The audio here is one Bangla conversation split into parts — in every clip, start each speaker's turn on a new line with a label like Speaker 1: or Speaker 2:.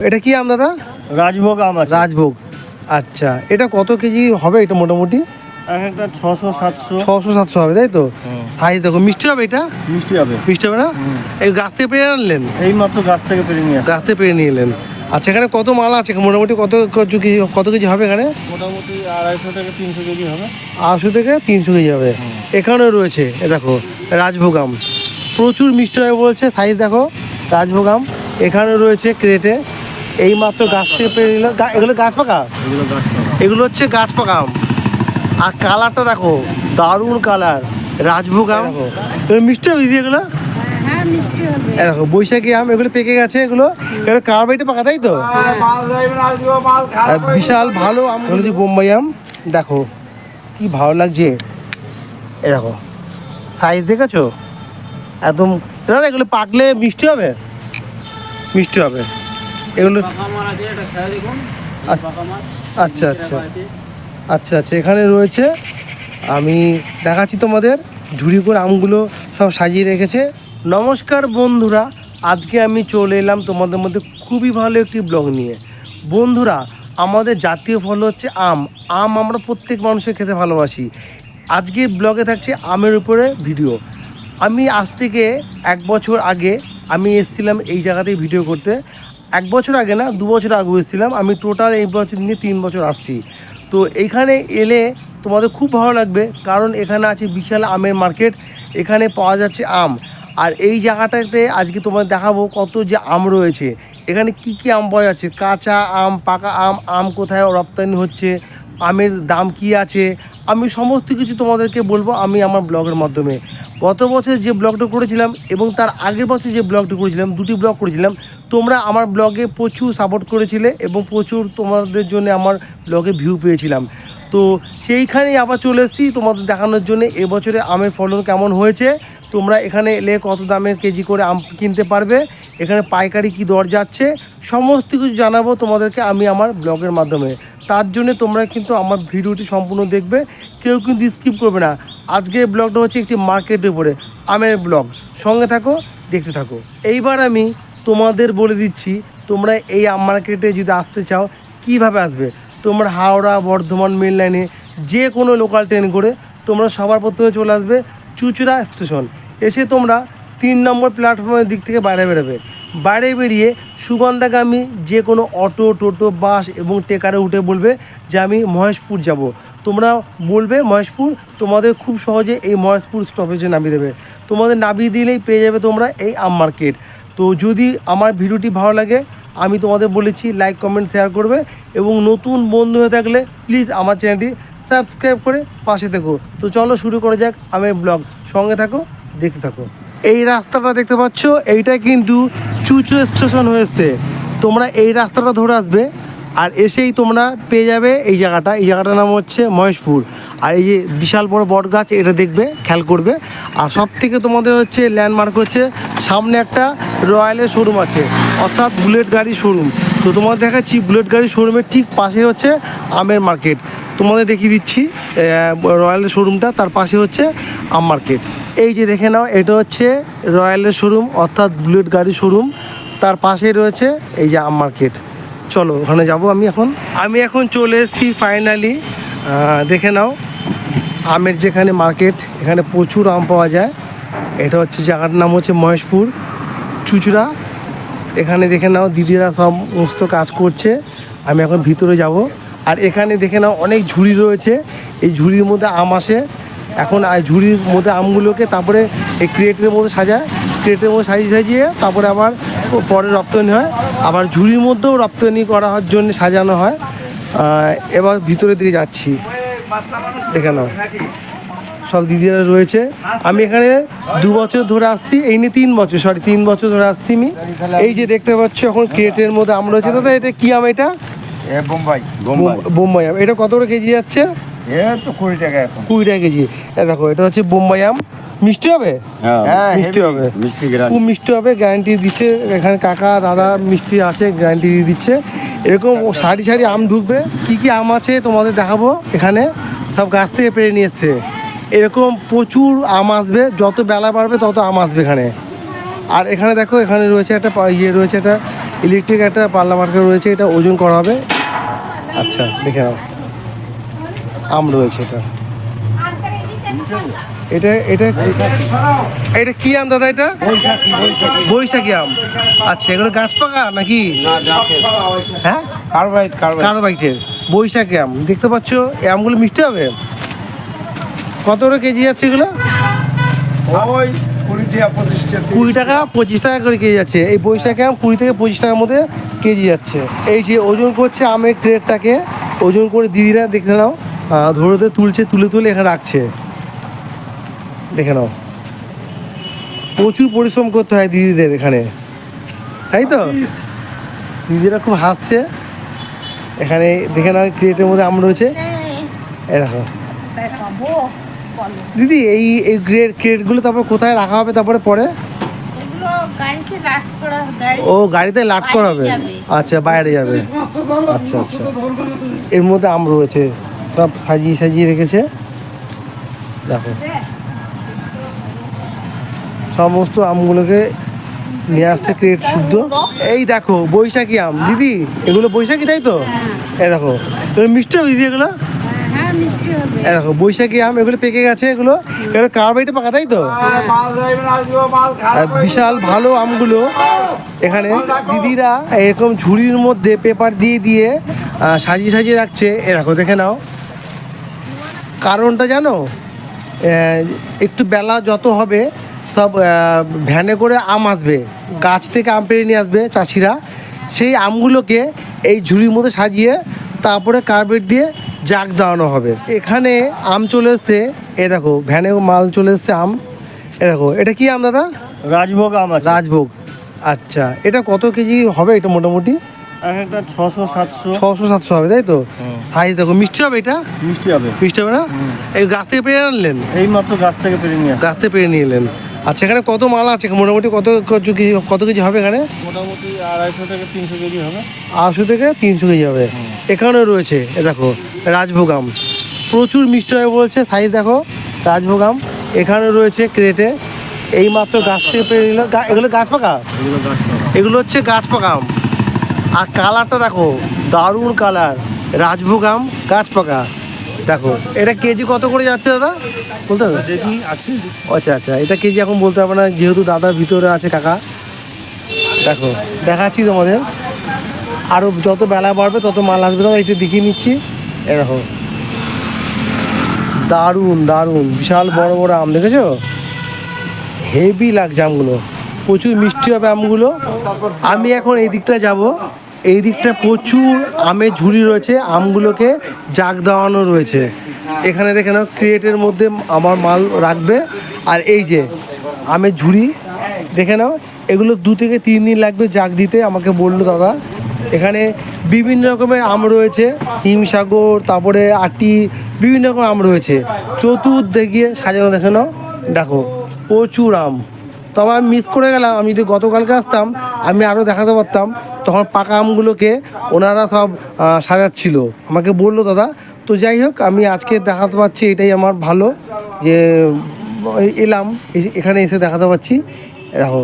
Speaker 1: এটা কি আম দাদা?
Speaker 2: রাজভোগ আম আছে।
Speaker 1: রাজভোগ, আচ্ছা। এটা কত কেজি হবে এটা মোটামুটি?
Speaker 2: একটা 600-700।
Speaker 1: 600-700 হবে, তাই তো? সাইজ দেখো, মিষ্টি হবে এটা?
Speaker 2: মিষ্টি হবে।
Speaker 1: মিষ্টি হবে না? এই গাছ থেকে পেরে আনলেন?
Speaker 2: এই মাত্র গাছ থেকে পেরে নিয়ে আসি।
Speaker 1: গাছ থেকে পেরে নিয়ে এলেন। আচ্ছা, এখানে কত মাল আছে মোটামুটি? কত কেজি হবে এখানে?
Speaker 2: মোটামুটি 250 থেকে 300 কেজি হবে।
Speaker 1: 250 থেকে 300 কেজি হবে। এখানেও রয়েছে, এ দেখো রাজভোগ আম, প্রচুর মিষ্টি হবে বলছে। সাইজ দেখো, রাজভোগ আম এখানে রয়েছে ক্রেটে, এই মাত্র গাছ থেকে পেরে নিল। এগুলো গাছ পাকা? এগুলো হচ্ছে গাছ পাকা আম। আর কালারটা দেখো, দারুণ কালার। রাজভোগ আম মিষ্টি হবে দিদি এগুলো? দেখো বৈশাখী আম, এগুলো পেকে গেছে। এগুলো কার বাড়িতে পাকা, তাই তো? বিশাল ভালো আম হচ্ছে বোম্বাই আম। দেখো কি ভালো লাগছে, এ দেখো সাইজ দেখেছো একদম। দাদা এগুলো পাকলে মিষ্টি হবে? মিষ্টি হবে এগুলো। আচ্ছা আচ্ছা আচ্ছা আচ্ছা, এখানে রয়েছে। আমি দেখাচ্ছি তোমাদের, ঝুড়ি করে আমগুলো সব সাজিয়ে রেখেছে। নমস্কার বন্ধুরা, আজকে আমি চলে এলাম তোমাদের মধ্যে খুবই ভালো একটি ব্লগ নিয়ে। বন্ধুরা, আমাদের জাতীয় ফল হচ্ছে আম। আম আমরা প্রত্যেক মানুষের খেতে ভালোবাসি। আজকের ব্লগে থাকছে আমের উপরে ভিডিও। আমি আজ থেকে 1 বছর আগে আমি এসেছিলাম এই জায়গাতেই ভিডিও করতে। 1 বছর আগে না, 2 বছর আগে এসেছিলাম। আমি টোটাল এই বছর নিয়ে 3 বছর আসছি। তো এইখানে এলে তোমাদের খুব ভালো লাগবে, কারণ এখানে আছে বিশাল আমের মার্কেট। এখানে পাওয়া যাচ্ছে আম। আর এই জায়গাটাতে আজকে তোমাদের দেখাবো কত যে আম রয়েছে। এখানে কি কি আম পাওয়া যাচ্ছে, কাঁচা আম, পাকা আম, আম কোথায় রপ্তানি হচ্ছে, আমের দাম কি আছে, আমি সমস্ত কিছু তোমাদেরকে বলবো আমি আমার ব্লগের মাধ্যমে। গত বছর যে ব্লগটা করেছিলাম এবং তার আগের বছর যে ব্লগটা করেছিলাম, দুটি ব্লগ করেছিলাম। তোমরা আমার ব্লগে প্রচুর সাপোর্ট করেছিলে এবং প্রচুর তোমাদের জন্য আমার ব্লগে ভিউ পেয়েছিলাম। তো সেইখানেই আবার চলে এসেছি তোমাদের দেখানোর জন্য এবছরে আমের ফলন কেমন হয়েছে। তোমরা এখানে এলে কত দামের কেজি করে আম কিনতে পারবে, এখানে পাইকারি কি দর যাচ্ছে, সমস্ত কিছু জানাবো তোমাদেরকে আমি আমার ব্লগের মাধ্যমে। তার জন্য তোমরা কিন্তু আমার ভিডিওটি সম্পূর্ণ দেখবে, কেউ কিন্তু স্কিপ করবে না। আজকের ব্লগটা হচ্ছে একটি মার্কেটের উপরে আমের ব্লগ। সঙ্গে থাকো, দেখতে থাকো। এইবার আমি তোমাদের বলে দিচ্ছি, তোমরা এই আম মার্কেটে যদি আসতে চাও কিভাবে আসবে। তোমরা হাওড়া বর্ধমান মেন লাইনে যে কোনো লোকাল ট্রেন করে তোমরা সবার প্রথমে চলে আসবে চুঁচুড়া স্টেশন। এসে তোমরা 3 নম্বর প্ল্যাটফর্মের দিক থেকে বাইরে বেরোবে। বাইরে বেরিয়ে সুগন্ধাগামী যে কোনো অটো, টোটো, বাস এবং টেকারে উঠে বলবে যে আমি মহেশপুর যাব। তোমরা বলবে মহেশপুর, তোমাদের খুব সহজে এই মহেশপুর স্টপেজে নামিয়ে দেবে। তোমাদের নামিয়ে দিলেই পেয়ে যাবে তোমরা এই আম মার্কেট। তো যদি আমার ভিডিওটি ভালো লাগে, আমি তোমাদের বলেছি লাইক, কমেন্ট, শেয়ার করবে এবং নতুন বন্ধু হয়ে থাকলে প্লিজ আমার চ্যানেলটি সাবস্ক্রাইব করে পাশে থেকো। তো চলো শুরু করা যাক আমের ব্লগ। সঙ্গে থাকো, দেখতে থাকো। এই রাস্তাটা দেখতে পাচ্ছ, এইটা কিন্তু চুঁচুড়া স্টেশন হয়েছে। তোমরা এই রাস্তাটা ধরে আসবে আর এসেই তোমরা পেয়ে যাবে এই জায়গাটা। এই জায়গাটার নাম হচ্ছে মহেশপুর। আর এই যে বিশাল বড় বট গাছ, এটা দেখবে, খেয়াল করবে। আর সব থেকে তোমাদের হচ্ছে ল্যান্ডমার্ক হচ্ছে সামনে একটা রয়্যালের শোরুম আছে, অর্থাৎ বুলেট গাড়ি শোরুম। তো তোমাদের দেখাচ্ছি বুলেট গাড়ি শোরুমের ঠিক পাশে হচ্ছে আমের মার্কেট। তোমাদের দেখিয়ে দিচ্ছি রয়্যালের শোরুমটা, তার পাশে হচ্ছে আম মার্কেট। এই যে দেখে নাও, এটা হচ্ছে রয়্যালের শোরুম অর্থাৎ বুলেট গাড়ি শোরুম, তার পাশেই রয়েছে এই যে আম মার্কেট। চলো ওখানে যাব আমি এখন চলে এসেছি ফাইনালি। দেখে নাও আমের যেখানে মার্কেট, এখানে প্রচুর আম পাওয়া যায়। এটা হচ্ছে জায়গাটার নাম হচ্ছে মহেশপুর চুঁচুড়া। এখানে দেখে নাও দিদিরা সমস্ত কাজ করছে। আমি এখন ভিতরে যাব। আর এখানে দেখে নাও অনেক ঝুড়ি রয়েছে, এই ঝুড়ির মধ্যে আম আসে। এখন ঝুড়ির মধ্যে আমগুলোকে তারপরে এই ক্রেটের মধ্যে সাজায়, ক্রেটের মধ্যে সাজিয়ে তারপরে আবার পরে রপ্তানি হয়। আবার ঝুড়ির মধ্যেও রপ্তানি করার জন্য সাজানো হয়। এবার ভিতরের দিকে যাচ্ছি, দেখে নাও সব দিদিরা রয়েছে। আমি এখানে 2 বছর ধরে আসছি, এই নিয়ে 3 বছর ধরে আসছি আমি। এই যে দেখতে পাচ্ছ এখন ক্রেটের মধ্যে আম রয়েছে। দাদা এটা কি আম? এটা বোম্বাই আম। এটা কত করে কেজি যাচ্ছে?
Speaker 3: 20 টাকা এখন।
Speaker 1: 20 টাকা কেজি। দেখো এটা হচ্ছে বোম্বাই আম। মিষ্টি হবে?
Speaker 3: হ্যাঁ,
Speaker 1: মিষ্টি হবে,
Speaker 3: গ্যারান্টি।
Speaker 1: খুব মিষ্টি হবে, গ্যারান্টি দিচ্ছে। এখানে কাকা দাদা মিষ্টি আছে, গ্যারান্টি দিয়ে দিচ্ছে। এরকম সারি সারি আম ঢুকবে। কি কি আম আছে তোমাদের দেখাবো। এখানে সব গাছ থেকে পেরে নিয়ে এসছে। এরকম প্রচুর আম আসবে, যত বেলা বাড়বে তত আম আসবে এখানে। আর এখানে দেখো, এখানে রয়েছে একটা রয়েছে একটা ইলেকট্রিক একটা পাল্লা মার্কা রয়েছে, এটা ওজন করা হবে। আচ্ছা দেখে নাও, আম রয়েছে এটা এটা এটা এটা কি আম দাদা? এটা বৈশাখী আম। আচ্ছা, এগুলো গাছ পাকা নাকি? হ্যাঁ, কার্বাইটের বৈশাখী আম। দেখতে পাচ্ছ এই আমগুলো মিষ্টি হবে। কত করে কেজি যাচ্ছে এগুলো? 20 টাকা 25 টাকা করে কেজি যাচ্ছে। এই বৈশাখী আম 20 থেকে 25 টাকার মধ্যে কেজি যাচ্ছে। এই যে ওজন করছে আমের ট্রেটাকে, ওজন করে দিদিরা দেখে নাও ধরে তুলছে, তুলে এখানে রাখছে। দেখে নাও, প্রচুর পরিশ্রম করতে হয় দিদিদের এখানে, তাই তো? দিদিরা খুব হাসছে। এখানে দেখে নাও ক্রেটের মধ্যে আম রয়েছে। এই দেখো দিদি, এই ক্রেটগুলো তারপর কোথায় রাখা হবে তারপরে পরে? ও, গাড়িতে লাট করা হবে। আচ্ছা, বাইরে যাবে। আচ্ছা আচ্ছা, এর মধ্যে আম রয়েছে, সব সাজিয়ে রেখেছে। দেখো সমস্ত আমগুলোকে নিয়ে আসছে ক্রেট শুদ্ধ। এই দেখো বৈশাখী আম দিদি, এগুলো বৈশাখী তাই তো? এই দেখো, মিষ্টি হবে দিদি এগুলো। এই দেখো বৈশাখী আম, এগুলো পেকে গেছে। এগুলো কার্বাইটে পাকা তাই তো? বিশাল ভালো আমগুলো এখানে দিদিরা এরকম ঝুড়ির মধ্যে পেপার দিয়ে সাজিয়ে রাখছে। এ দেখো, দেখে নাও। কারণটা জানো? একটু বেলা যত হবে সব ভ্যানে করে আম আসবে, গাছ থেকে আম পেড়ে নিয়ে আসবে চাষিরা। সেই আমগুলোকে এই ঝুড়ির মধ্যে সাজিয়ে তারপরে কার্পেট দিয়ে জাগ দেওয়ানো হবে। এখানে আম চলে এসছে। এ দেখো ভ্যানে মাল চলে এসছে আম। এ দেখো, এটা কি আম দাদা?
Speaker 2: রাজভোগ আম আছে।
Speaker 1: রাজভোগ। আচ্ছা, এটা কত কেজি হবে? এটা মোটামুটি
Speaker 2: এক একটা 600-700
Speaker 1: 600-700 হবে তাই তো? সাইজ দেখো, মিষ্টি হবে। এটা
Speaker 2: মিষ্টি হবে।
Speaker 1: মিষ্টি হবে না? এই গাছ থেকে পেড়ে আনলেন?
Speaker 2: এই মাত্র গাছ থেকে পেরে নিয়ে আসা।
Speaker 1: গাছ থেকে পেড়ে নিয়ে এলেন। আচ্ছা, এখানে কত মাল আছে মোটামুটি? কত কেজি হবে এখানে?
Speaker 2: মোটামুটি 250 থেকে 300 কেজি হবে।
Speaker 1: 250 থেকে 300 কেজি হবে। এখানেও রয়েছে, এ দেখো রাজভোগ আম, প্রচুর মিষ্টি হবে বলছে। সাইজ দেখো, রাজভোগ আম এখানে রয়েছে ক্রেটে। এই মাত্র গাছ থেকে পেরে নিল। এগুলো গাছ পাকা? এগুলো হচ্ছে গাছ পাকা আম। আর কালারটা দেখো, দারুণ কালার। রাজভোগ আম গাছ পাকা। দেখো এটা কেজি কত করে যাচ্ছে দাদা, বলতে হবে? আচ্ছা আচ্ছা, এটা কেজি এখন বলতে হবে না, যেহেতু দাদার ভিতরে আছে কাকা। দেখো দেখাচ্ছি তোমাদের, আরও যত বেলা বাড়বে তত মাল আসবে। দাদা একটু দেখিয়ে নিচ্ছি। এ দেখো দারুণ দারুণ বিশাল বড় বড় আম, দেখেছো? হেভি লাগছে আমগুলো, প্রচুর মিষ্টি হবে আমগুলো। আমি এখন এই দিকটা যাব। এই দিকটা প্রচুর আমের ঝুড়ি রয়েছে, আমগুলোকে জাগ দেওয়ানো রয়েছে। এখানে দেখে নাও ক্রিয়েটের মধ্যে আমার মাল রাখবে। আর এই যে আমের ঝুড়ি দেখে নাও, এগুলো 2 থেকে 3 দিন লাগবে জাগ দিতে, আমাকে বললো দাদা। এখানে বিভিন্ন রকমের আম রয়েছে, হিমসাগর, তারপরে আটি, বিভিন্ন রকম আম রয়েছে। চতুর্দিকে সাজানো, দেখে নাও। দেখো প্রচুর আম। তবে আমি মিস করে গেলাম, আমি যদি গতকালকে আসতাম আমি আরও দেখাতে পারতাম। তখন পাকা আমগুলোকে ওনারা সব সাজাচ্ছিল, আমাকে বললো দাদা। তো যাই হোক, আমি আজকে দেখাতে পারছি, এটাই আমার ভালো যে এলাম এখানে এসে দেখাতে পারছি। দেখো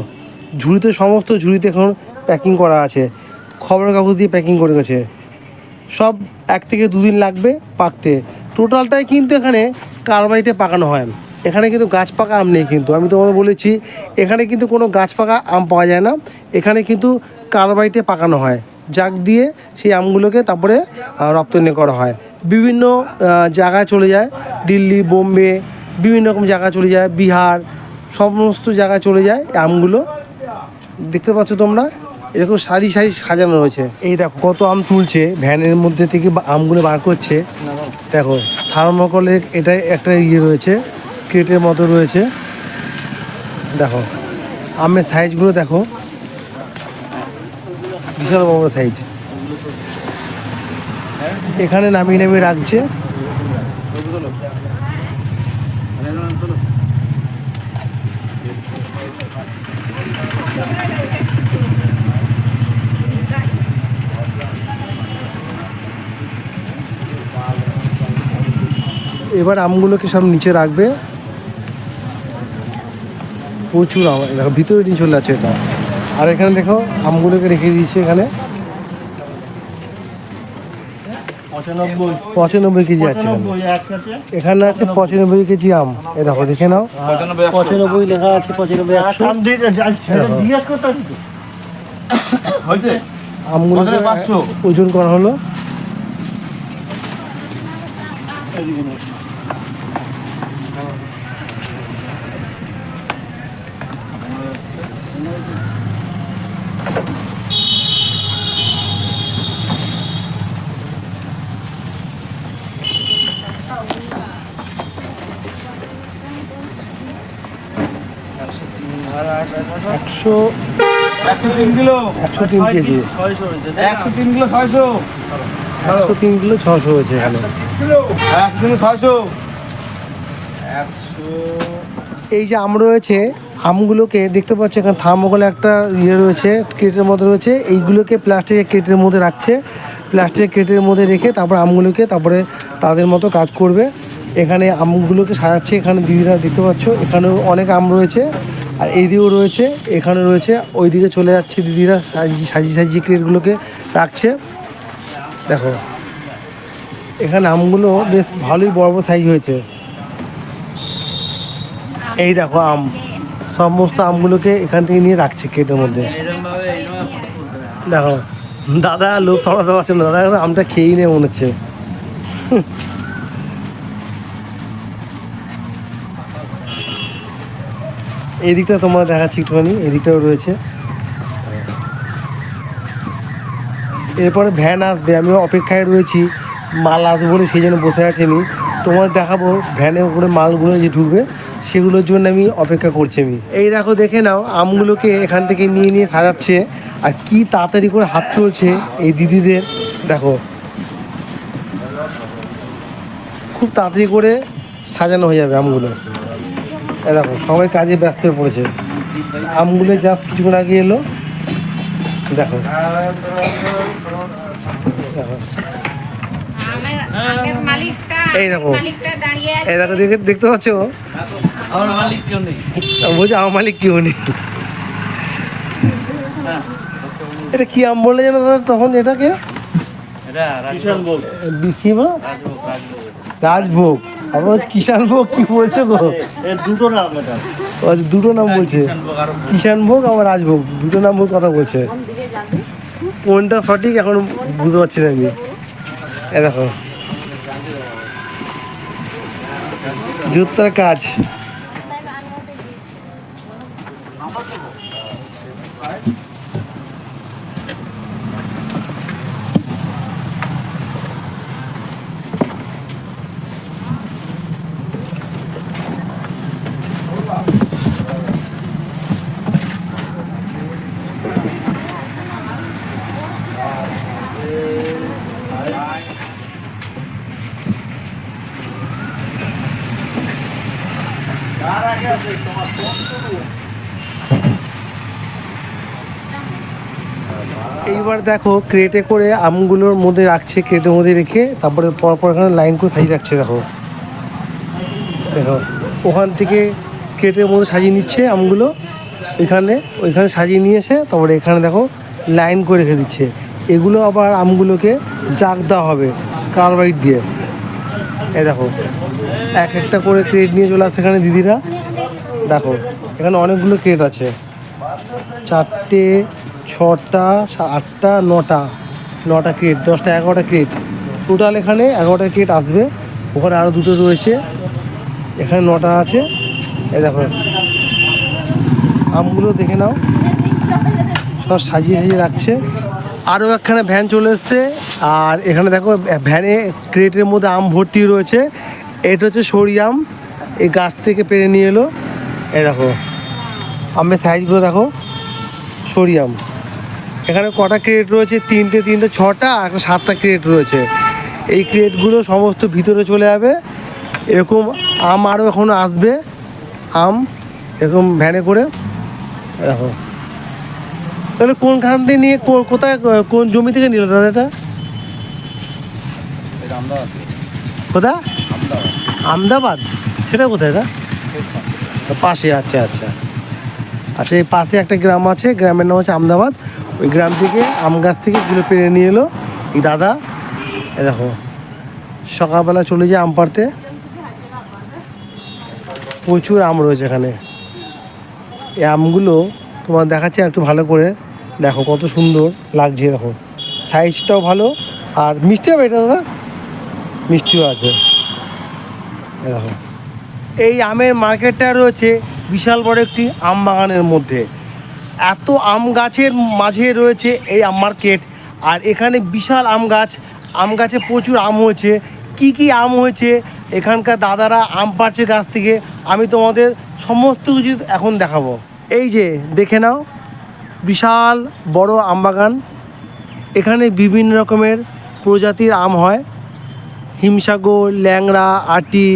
Speaker 1: ঝুড়িতে, সমস্ত ঝুড়িতে এখন প্যাকিং করা আছে, খবরের কাগজ দিয়ে প্যাকিং করে গেছে। সব 1 থেকে 2 দিন লাগবে পাকতে। টোটালটাই কিন্তু এখানে কার্বাইটে পাকানো হয়। এখানে কিন্তু গাছ পাকা আম নেই, কিন্তু আমি তোমাদের বলেছি এখানে কিন্তু কোনো গাছ পাকা আম পাওয়া যায় না। এখানে কিন্তু কার্বাইটে পাকানো হয়, জাগ দিয়ে সেই আমগুলোকে তারপরে রপ্তানি করা হয়। বিভিন্ন জায়গায় চলে যায়, দিল্লি, বোম্বে, বিভিন্ন রকম জায়গায় চলে যায়, বিহার, সমস্ত জায়গায় চলে যায় আমগুলো। দেখতে পাচ্ছ তোমরা, এরকম সারি সাজানো রয়েছে। এই দেখো কত আম তুলছে, ভ্যানের মধ্যে থেকে আমগুলো বার করছে। দেখো থার্মোকলের এটা একটা ইয়ে রয়েছে, ক্রেটের মতো রয়েছে। দেখো আমের সাইজগুলো দেখো, বিশাল বড় সাইজ। এখানে নামিয়ে রাখছে। এবার আমগুলোকে সব নিচে রাখবে। প্রচুর আম, দেখো ভিতরে নিয়ে চলে আছে এটা। আর এখানে দেখো আমগুলোকে রেখে দিয়েছি এখানে 95 কেজি আছে এখানে।
Speaker 2: 95 এক কাছে
Speaker 1: এখানে আছে 95 কেজি আম। এ দেখো দেখে নাও 95 লেখা আছে, 95 100।
Speaker 2: আম দিয়ে জিজ্ঞেস করতে হবে তো।
Speaker 1: আমগুলোকে ওজন করা হলো। একশো
Speaker 4: 103 কিলো
Speaker 1: 103 কেজি,
Speaker 4: 103 কিলো 600
Speaker 1: 103 কিলো 600 হয়েছে এখানে।
Speaker 4: 1 কিলো 600
Speaker 1: এই যে আম রয়েছে, আমগুলোকে দেখতে পাচ্ছ এখানে থার্মোকলে একটা ইয়ে রয়েছে, ক্রেটের মধ্যে রয়েছে। এইগুলোকে প্লাস্টিকের ক্রেটের মধ্যে রাখছে, প্লাস্টিকের ক্রেটের মধ্যে রেখে তারপর আমগুলোকে তারপরে তাদের মতো কাজ করবে। এখানে আমগুলোকে সাজাচ্ছে, এখানে দিদিরা দেখতে পাচ্ছ, এখানেও অনেক আম রয়েছে আর এইদিকেও রয়েছে, এখানে রয়েছে, ওইদিকে চলে যাচ্ছে দিদিরা সাজিয়ে ক্রেটগুলোকে রাখছে। দেখো এখানে আমগুলো বেশ ভালোই বড় বড় সাইজ হয়েছে। এই দেখো আম, সমস্ত আমগুলোকে এখান থেকে নিয়ে রাখছে ক্রেটের মধ্যে। দেখো দাদা লোক সামলাতে পারছে না, দাদা আমটা খেয়েই নেই মনে হচ্ছে। এই দিকটা তোমার দেখাচ্ছি একটুখানি, এদিকটাও রয়েছে। এরপরে ভ্যান আসবে, আমি অপেক্ষায় রয়েছি, মাল আসবে বলে সেই জন্য বসে আছি আমি। তোমার দেখাবো ভ্যানে করে মালগুলো যে ঢুকবে সেগুলোর জন্য আমি অপেক্ষা করছি আমি। এই দেখো দেখে নাও আমগুলোকে এখান থেকে নিয়ে নিয়ে সাজাচ্ছে, আর কি তাড়াতাড়ি করে হাত চলছে এই দিদিদের। দেখো খুব তাড়াতাড়ি করে সাজানো হয়ে যাবে আমগুলো। এই দেখো সবাই কাজে ব্যস্ত হয়ে পড়েছে। আমগুলো জাস্ট কিছুক্ষণ আগে এলো। দেখো দেখো এই দেখো, এই দেখো দেখতে পাচ্ছ,
Speaker 4: আমার মালিক কেউ নেই।
Speaker 1: বলছে আমার মালিক কেউ নেই। এটা কি আম বলে জানো দাদা তখন এটাকে?
Speaker 4: এটা
Speaker 2: কিষান ভোগ
Speaker 1: কি বলো? রাজভোগ। আবার হচ্ছে কিষানভোগ, কি বলছো গো?
Speaker 2: এর দুটো নাম এটা।
Speaker 1: ও আচ্ছা, দুটো নাম বলছে, কিষানভোগ আবার রাজভোগ, দুটো নাম কথা বলছে। কোনটা সঠিক এখন বুঝতে পারছি না আমি। এ দেখো জুতার কাজ। এইবার দেখো ক্রেটে করে আমগুলোর মধ্যে রাখছে, ক্রেটের মধ্যে রেখে তারপরে পরপর এখানে লাইন করে সাজিয়ে রাখছে। দেখো দেখো ওখান থেকে ক্রেটের মধ্যে সাজিয়ে নিচ্ছে আমগুলো, ওইখানে সাজিয়ে নিয়ে এসে তারপরে এখানে দেখো লাইন করে রেখে দিচ্ছে। এগুলো আবার আমগুলোকে জাগ দেওয়া হবে কার্বাইড দিয়ে। এই দেখো এক একটা করে ক্রেট নিয়ে চলে আসছে এখানে দিদিরা। দেখো এখানে অনেকগুলো ক্রেট আছে, 4টে 6টা 8টা 9টা ক্রেট, 10টা 11টা ক্রেট টোটাল। এখানে 11টা ক্রেট আসবে, ওখানে আরও দুটো রয়েছে, এখানে 9টা আছে। এই দেখো আমগুলো দেখে নাও, সব সাজিয়ে সাজিয়ে রাখছে। আরও একখানে ভ্যান চলে এসছে, আর এখানে দেখো ভ্যানে ক্রেটের মধ্যে আম ভর্তি রয়েছে। এটা হচ্ছে সরি আম, এই গাছ থেকে পেড়ে নিয়ে এলো। এই দেখো আমের সাইজগুলো দেখো, সরি আম। এখানে কটা ক্রেট রয়েছে? 3টে 6টা আর একটা 7টা ক্রেট রয়েছে। এই ক্রেটগুলো সমস্ত ভিতরে চলে যাবে। এরকম আম আরও এখনও আসবে, আম এরকম ভ্যানে করে। দেখো তাহলে কোনখান থেকে নিয়ে কোথায় কোন জমি থেকে নিল দাদা এটা? কোথায়? আমদাবাদ। সেটা কোথায় এটা? পাশে। আচ্ছা আচ্ছা। আচ্ছা, এই পাশে একটা গ্রাম আছে, গ্রামের নাম হচ্ছে আমদাবাদ। ওই গ্রাম থেকে আম গাছ থেকে এগুলো পেরে নিয়ে এলো এই দাদা। এ দেখো, সকালবেলা চলে যায় আম পাড়তে। প্রচুর আম রয়েছে এখানে। এই আমগুলো তোমার দেখাচ্ছে একটু ভালো করে, দেখো কত সুন্দর লাগছে। দেখো সাইজটাও ভালো, আর মিষ্টি হবে এটা দাদা, মিষ্টিও আছে। এই দেখো, এই আমের মার্কেটটা রয়েছে বিশাল বড় একটি আম বাগানের মধ্যে। এত আম গাছের মাঝে রয়েছে এই আম মার্কেট, আর এখানে বিশাল আম গাছ, আম গাছে প্রচুর আম হয়েছে। কি কি আম হয়েছে, এখানকার দাদারা আম পাড়ছে গাছ থেকে, আমি তোমাদের সমস্ত কিছু এখন দেখাবো। এই যে দেখে নাও, বিশাল বড় আম বাগান। এখানে বিভিন্ন রকমের প্রজাতির আম হয়, হিমসাগর, ল্যাংড়া, আটি,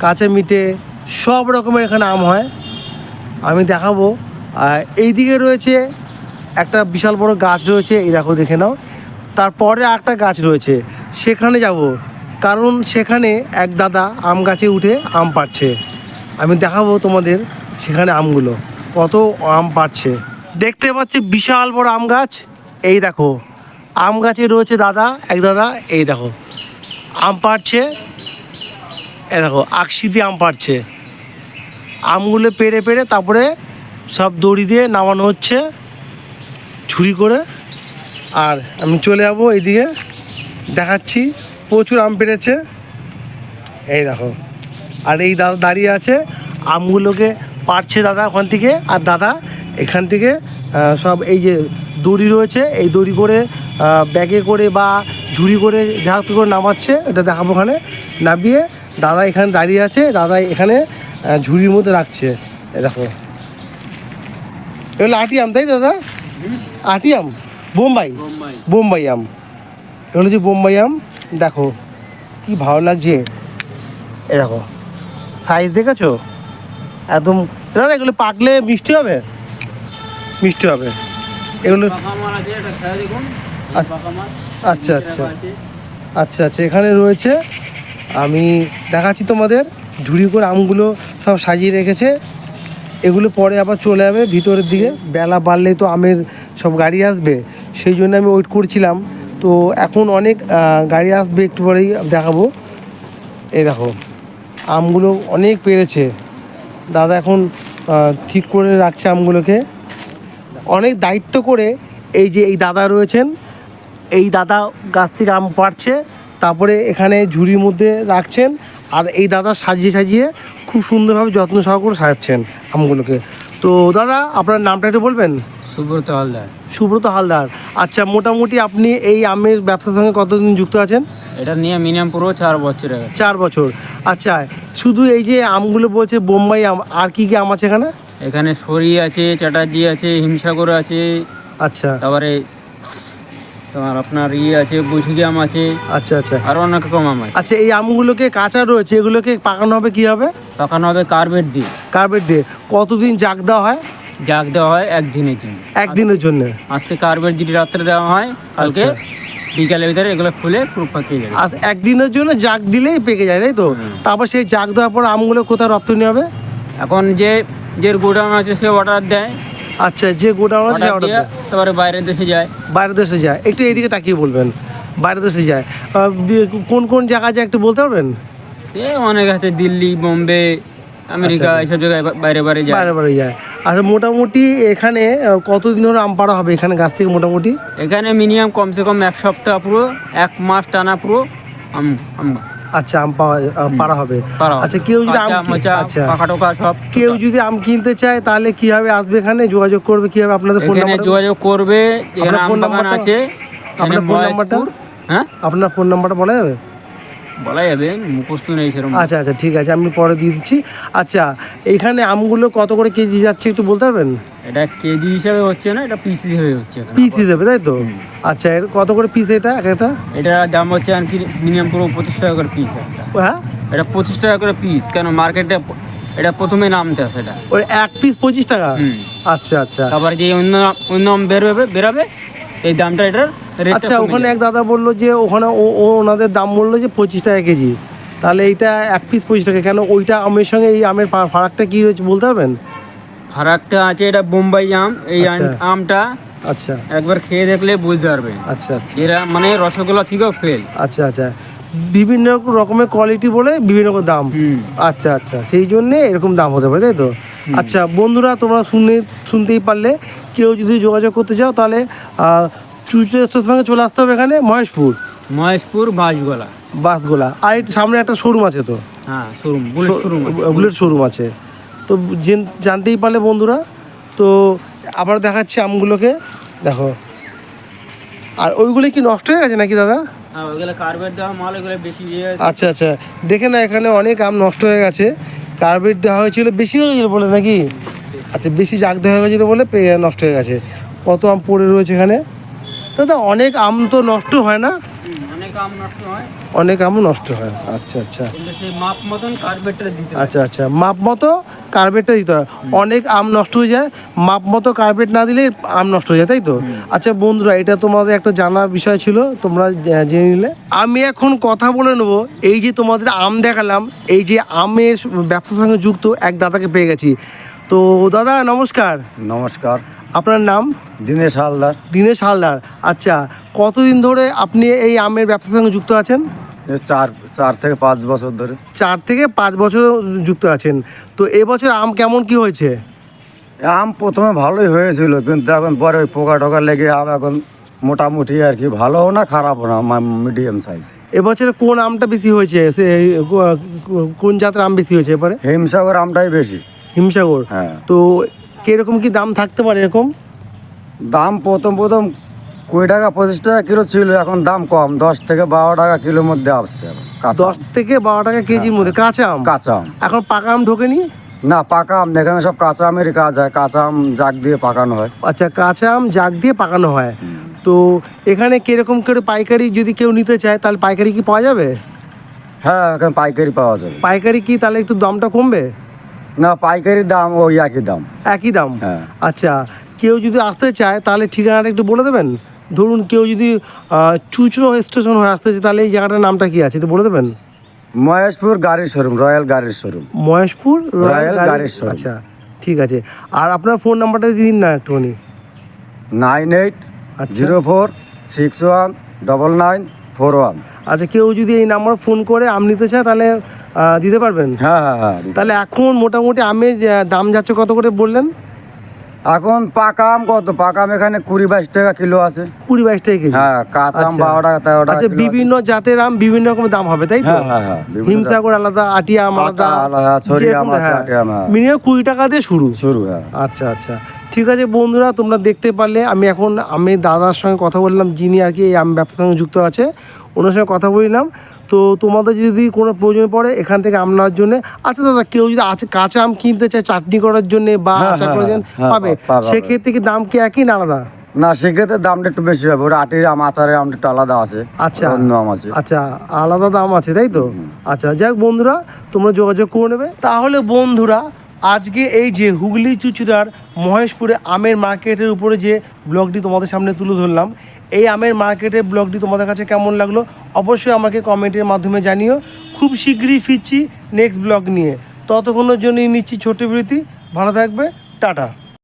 Speaker 1: কাঁচা মিঠে, সব রকমের এখানে আম হয়। আমি দেখাবো। আর এইদিকে রয়েছে একটা বিশাল বড় গাছ রয়েছে, এই দেখো দেখে নাও। তারপরে একটা গাছ রয়েছে, সেখানে যাব, কারণ সেখানে এক দাদা আম গাছে উঠে আম পাড়ছে। আমি দেখাবো তোমাদের সেখানে আমগুলো কত আম পাড়ছে। দেখতে পাচ্ছি বিশাল বড় আম গাছ। এই দেখো, আম গাছে রয়েছে দাদা, এক দাদা, এই দেখো আম পাড়ছে। এই দেখো আকশি দিয়ে আম পাড়ছে। আমগুলো পেড়ে পেড়ে তারপরে সব দড়ি দিয়ে নামানো হচ্ছে ঝুড়ি করে। আর আমি চলে যাবো এইদিকে, দেখাচ্ছি প্রচুর আম পেড়েছে। এই দেখো, আর এই দাদা দাঁড়িয়ে আছে, আমগুলোকে পাড়ছে দাদা ওখান থেকে। আর দাদা এখান থেকে সব এই যে দড়ি রয়েছে, এই দড়ি করে ব্যাগে করে বা ঝুড়ি করে যা করে নামাচ্ছে, এটা দেখাবো। ওখানে নামিয়ে দাদা এখানে দাঁড়িয়ে আছে, দাদা এখানে ঝুড়ির মধ্যে রাখছে। এই দেখো, এগুলো আটি আম, তাই দাদা? আটি আম, বোম্বাই বোম্বাই আম, এগুলো হচ্ছে বোম্বাই আম। দেখো কি ভালো লাগছে। এ দেখো সাইজ দেখেছো একদম। দাদা এগুলো পাকলে মিষ্টি হবে, মিষ্টি হবে এগুলো। আচ্ছা আচ্ছা আচ্ছা আচ্ছা, এখানে রয়েছে, আমি দেখাচ্ছি তোমাদের। ঝুড়ি করে আমগুলো সব সাজিয়ে রেখেছে, এগুলো পরে আবার চলে যাবে ভিতরের দিকে। বেলা বাড়লেই তো আমের সব গাড়ি আসবে, সেই জন্য আমি ওয়েট করছিলাম। তো এখন অনেক গাড়ি আসবে, একটু পরেই দেখাবো। এই দেখো আমগুলো অনেক পেরেছে দাদা, এখন ঠিক করে রাখছে আমগুলোকে অনেক দায়িত্ব করে। এই যে এই দাদা রয়েছেন, এই দাদা গাছ থেকে আম পাড়ছে, তারপরে এখানে ঝুড়ির মধ্যে রাখছেন। আর এই দাদা সাজিয়ে সাজিয়ে খুব সুন্দরভাবে যত্ন সহকারে সাজাচ্ছেন আমগুলোকে। তো দাদা আপনার নামটা একটু বলবেন?
Speaker 4: সুব্রত হালদার।
Speaker 1: সুব্রত হালদার। আচ্ছা, মোটামুটি আপনি এই আমের ব্যবসার সঙ্গে কতদিন যুক্ত আছেন?
Speaker 4: এটা নিয়ে মিনিমাম পুরো 4 বছর আগে।
Speaker 1: 4 বছর। আচ্ছা, শুধু এই যে আমগুলো বলছে বোম্বাই আম, আর কি কি আম আছে এখানে?
Speaker 4: এখানে সরি আছে, চ্যাটার্জি আছে, হিমসাগর আছে,
Speaker 1: আচ্ছা
Speaker 4: তারপরে তোমার আপনার আছে, বৈশাখী আম আছে,
Speaker 1: আচ্ছা আচ্ছা
Speaker 4: আরো অনেক রকম আম আছে।
Speaker 1: আচ্ছা, এই আমগুলোকে কাঁচা রয়েছে, এগুলোকে পাকানো হবে কি হবে?
Speaker 4: পাকানো হবে কার্বেট দিয়ে।
Speaker 1: কার্বেট দিয়ে। কতদিন জাগ দেওয়া হয়?
Speaker 4: জাগ দেওয়া হয় একদিনের জন্য।
Speaker 1: একদিনের জন্য?
Speaker 4: আজকে কার্বেট যদি রাত্রে দেওয়া হয়, কালকে
Speaker 1: আচ্ছা।
Speaker 4: বিকালের ভিতরে এগুলো খুলে পুরো পাকিয়ে যাবে।
Speaker 1: আর একদিনের জন্য জাগ দিলেই পেকে যায়, তাই তো? তারপর সেই জাগ দেওয়ার পর আমগুলো কোথায় রপ্তানি হবে?
Speaker 4: এখন যে গোডাউন আছে সে অর্ডার দেয়।
Speaker 1: আচ্ছা, যে গোডাউন আছে
Speaker 4: অর্ডার দিয়ে তারপরে বাইরের দেশে যায়।
Speaker 1: বাইরের দেশে যায়। একটু এইদিকে তাকিয়ে বলবেন, বাইরের দেশে যায়। কোন কোন জায়গায় যায় একটু বলতে পারবেন?
Speaker 4: অনেক আছে, দিল্লি, বোম্বে, আমেরিকা, এইসব জায়গায় বাইরে বাইরে যায়।
Speaker 1: বাইরে বাইরে যায়। আচ্ছা, মোটামুটি এখানে কতদিন ধরে আম পাড়া হবে এখানে গাছ থেকে? মোটামুটি
Speaker 4: এখানে মিনিমাম কমসে কম 1 সপ্তাহ, পুরো 1 মাস টানা পুরো আম।
Speaker 1: আচ্ছা, আম পাড়া হবে।
Speaker 4: পাড়া হবে।
Speaker 1: আচ্ছা, কেউ যদি
Speaker 4: কাঁচা, মোচা,
Speaker 1: আচ্ছা,
Speaker 4: পাকা টোকা সব।
Speaker 1: কেউ যদি আম কিনতে চায় তাহলে কিভাবে আসবে এখানে? যোগাযোগ করবে কিভাবে? আপনাদের ফোন
Speaker 4: এখানে
Speaker 1: নাম্বার?
Speaker 4: যোগাযোগ করবে, এখানে আম বাগান আছে।
Speaker 1: আপনার ফোন নাম্বারটা?
Speaker 4: হ্যাঁ,
Speaker 1: আপনার ফোন নাম্বারটা বলা যাবে?
Speaker 4: বলা যাবে, মুখস্থ নেই সেরকম।
Speaker 1: আচ্ছা আচ্ছা, ঠিক আছে, আমি পরে দিয়ে দিচ্ছি। আচ্ছা, এইখানে আমগুলো কত করে কেজি যাচ্ছে একটু বলতে পারবেন?
Speaker 4: এটা কেজি হিসাবে হচ্ছে না, এটা পিস হিসাবে হচ্ছে।
Speaker 1: পিস হিসেবে, তাই তো? আচ্ছা, এর কত করে পিস এটা এক একটা?
Speaker 4: এটা দাম হচ্ছে আর কি মিনিমাম পুরো 25 টাকা করে পিস।
Speaker 1: হ্যাঁ,
Speaker 4: এটা 25 টাকা করে পিস। কেন মার্কেটে এটা প্রথমে নামতে আছে এটা।
Speaker 1: ওই এক পিস 25 টাকা?
Speaker 4: হুম।
Speaker 1: আচ্ছা আচ্ছা
Speaker 4: তারপরে যে অন্য অন্য আম বেরাবে এই দামটা এটার রেটটা।
Speaker 1: আচ্ছা, ওখানে এক দাদা বললো যে ওখানে ওনাদের দাম বললো যে 25 টাকা কেজি। তাহলে এইটা এক পিস 25 টাকা কেন? ওইটা আমের সঙ্গে এই আমের ফারাকটা কী রয়েছে বলতে পারবেন?
Speaker 4: আর একটা আছে এটা বোম্বাই আম, এই
Speaker 1: আচ্ছা।
Speaker 4: আমটা
Speaker 1: আচ্ছা
Speaker 4: একবার খেয়ে দেখলে বুঝতে পারবেন,
Speaker 1: আচ্ছা আচ্ছা
Speaker 4: এরা মানে রসগোল্লা থেকেও ফেল।
Speaker 1: আচ্ছা আচ্ছা বিভিন্ন রকমের কোয়ালিটি বলে বিভিন্ন রকম দাম। আচ্ছা আচ্ছা, সেই জন্যে এরকম দাম হতে পারে, তাই তো? আচ্ছা বন্ধুরা, তোমরা শুনতেই পারলে, কেউ যদি যোগাযোগ করতে চাও তাহলে চুচুড়া স্টেশনে চলে আসতে হবে, এখানে
Speaker 4: মহেশপুর বাসগোলা।
Speaker 1: বাসগোলা। আর একটু সামনে একটা শোরুম আছে তো,
Speaker 4: হ্যাঁ showroom, bullet showroom.
Speaker 1: Bullet showroom আছে তো, জানতেই পারলে বন্ধুরা। তো আবার দেখাচ্ছি আমগুলোকে, দেখো। আর ওইগুলো কি নষ্ট হয়ে গেছে নাকি দাদা?
Speaker 4: হ্যাঁ ওইগুলো কার্বেট দেওয়া মাল, ওইগুলো বেশি ইয়ে।
Speaker 1: আচ্ছা আচ্ছা, দেখে না এখানে অনেক আম নষ্ট হয়ে গেছে, কার্বেট দেওয়া হয়েছিল, বেশি হয়ে গেছিল বলে নাকি? আচ্ছা, বেশি জাগ দেওয়া হয়ে গেছিলো বলে নষ্ট হয়ে গেছে। কত আম পড়ে রয়েছে এখানে দাদা? অনেক আম তো নষ্ট হয় না?
Speaker 4: অনেক আম নষ্ট হয়,
Speaker 1: অনেক আমও নষ্ট হয়। আচ্ছা আচ্ছা
Speaker 4: কিন্তু সেই মাপ মতন কার্বেটটা দিতে হয়।
Speaker 1: আচ্ছা আচ্ছা, মাপ মতো কার্বেটটা দিতে হয়। অনেক আম নষ্ট হয়ে যায়, মাপ মতো কার্বেট না দিলে আম নষ্ট হয়ে যায়, তাই তো? আচ্ছা বন্ধুরা, এটা তোমাদের একটা জানার বিষয় ছিল, তোমরা জেনে নিলে। আমি এখন কথা বলে নেবো, এই যে তোমাদের আম দেখালাম, এই যে আমের ব্যবসার সঙ্গে যুক্ত এক দাদাকে পেয়ে গেছি। তো দাদা নমস্কার।
Speaker 3: নমস্কার,
Speaker 1: আপনার নাম?
Speaker 3: দীনেশ হালদার।
Speaker 1: দীনেশ হালদার। আচ্ছা, কতদিন ধরে আপনি এই আমের ব্যবসার সঙ্গে যুক্ত আছেন?
Speaker 3: এই চার থেকে 5 বছর ধরে।
Speaker 1: 4 থেকে 5 বছর যুক্ত আছেন। তো এবছর আম কেমন কি হয়েছে?
Speaker 3: আম প্রথমে ভালোই হয়েছিল, কিন্তু এখন পরে ওই পোকা টোকা লেগে আম এখন মোটামুটি আর কি, ভালোও না খারাপও না, মিডিয়াম সাইজ।
Speaker 1: এবছরে কোন আমটা বেশি হয়েছে? কোন জাতের আম বেশি হয়েছে এবারে?
Speaker 3: হিমসাগর আমটাই বেশি।
Speaker 1: হিমসাগর।
Speaker 3: হ্যাঁ।
Speaker 1: তো কিরকম কি দাম থাকতে পারে এরকম?
Speaker 3: দাম প্রথম 20 টাকা 25 টাকা কিলো ছিল, এখন দাম কম, 10 থেকে 12 টাকা কিলোর মধ্যে আসছে এখন। কাঁচা
Speaker 1: 10 থেকে 12 টাকা কেজির মধ্যে কাঁচা আম?
Speaker 3: কাঁচা আম।
Speaker 1: এখন পাকা আম ঢোকেনি?
Speaker 3: না, পাকা আম এখানে সব কাঁচা আমেরই কাজ হয়, কাঁচা আম জাগ দিয়ে পাকানো হয়।
Speaker 1: আচ্ছা, কাঁচা আম জাগ দিয়ে পাকানো হয়। তো এখানে কিরকম করে পাইকারি যদি কেউ নিতে চায়, তাহলে পাইকারি কি পাওয়া যাবে?
Speaker 3: হ্যাঁ, এখন পাইকারি পাওয়া যাবে।
Speaker 1: পাইকারি কি তাহলে একটু দামটা কমবে?
Speaker 3: না, পাইকারির দাম ওই একই দাম।
Speaker 1: একই দাম?
Speaker 3: হ্যাঁ।
Speaker 1: আচ্ছা, কেউ যদি আসতে চায় তাহলে ঠিকানাটা একটু বলে দেবেন। ধরুন কেউ যদি চুচড়ো স্টেশন হয়ে আসতে চায়, তাহলে এই জায়গাটার নামটা কি আছে একটু বলে দেবেন?
Speaker 3: মহেশপুর গাড়ির শোরুম, রয়্যাল গাড়ির শোরুম।
Speaker 1: মহেশপুর
Speaker 3: রয়্যাল গাড়ির শোরুম।
Speaker 1: আচ্ছা ঠিক আছে। আর আপনার ফোন নাম্বারটা দিন না একটুখানি।
Speaker 3: 9804619941।
Speaker 1: আচ্ছা, কেউ যদি এই নাম্বার ফোন করে আম নিতে চায় তাহলে দিতে পারবেন?
Speaker 3: হ্যাঁ হ্যাঁ হ্যাঁ।
Speaker 1: তাহলে এখন মোটামুটি আমের দাম যাচ্ছে কত করে বললেন?
Speaker 3: এখন পাকা আম কত? পাকা আম এখানে 20-22 টাকা কিলো আছে।
Speaker 1: 20-22 টাকা কেজি?
Speaker 3: হ্যাঁ, কাঁচা আম
Speaker 1: আচ্ছা।
Speaker 3: 12 টাকা 13 টাকা
Speaker 1: আচ্ছা,
Speaker 3: কিলো
Speaker 1: বিভিন্ন জাতের আম বিভিন্ন রকম দাম হবে, তাই তো?
Speaker 3: হ্যাঁ হ্যাঁ হ্যাঁ, বিভিন্ন
Speaker 1: হিমসাগর আলাদা, আটিয়া আম আলাদা,
Speaker 3: আটা আলাদা, ছড়ি আম আছে, আটিয়া আম, হ্যাঁ।
Speaker 1: মিনিমাম 20 টাকা দিয়ে শুরু।
Speaker 3: শুরু। হ্যাঁ।
Speaker 1: আচ্ছা আচ্ছা, ঠিক আছে বন্ধুরা, তোমরা দেখতে পারলে আমি এখন দাদার সঙ্গে কথা বললাম, যিনি আর কি এই আম ব্যবসার সঙ্গে যুক্ত আছে, ওনার সঙ্গে কথা বললাম। তো তোমাদের যদি কোনো প্রয়োজন পড়ে এখান থেকে আম নেওয়ার জন্য, আচ্ছা দাদা, কেউ যদি কাঁচা আম কিনতে চায় চাটনি করার জন্য বা
Speaker 3: হ্যাঁ,
Speaker 1: আচার
Speaker 3: হ্যাঁ,
Speaker 1: করার জন্য,
Speaker 3: হ্যাঁ,
Speaker 1: পাবে?
Speaker 3: পাবে।
Speaker 1: সেক্ষেত্রে কি দাম কি একই না আলাদা?
Speaker 3: না, সেক্ষেত্রে দামটা একটু বেশি হবে, ওটা আটির আম, আচারের আমটা একটু আলাদা আছে।
Speaker 1: আচ্ছা,
Speaker 3: অন্য আম আছে।
Speaker 1: আচ্ছা, আলাদা দাম আছে, তাই তো? আচ্ছা, যাই হোক বন্ধুরা, তোমরা যোগাযোগ করে নেবে। তাহলে বন্ধুরা, আজকে এই যে হুগলি চুচুড়ার মহেশপুরে আমের মার্কেটের উপরে যে ব্লগটি তোমাদের সামনে তুলে ধরলাম, এই আমের মার্কেটের ব্লগটি তোমাদের কাছে কেমন লাগলো অবশ্যই আমাকে কমেন্টের মাধ্যমে জানিও। খুব শীঘ্রই ফিরছি নেক্সট ব্লগ নিয়ে, ততক্ষণের জন্যই নিচ্ছি ছোট বিরতি। ভালো থাকবে, টাটা।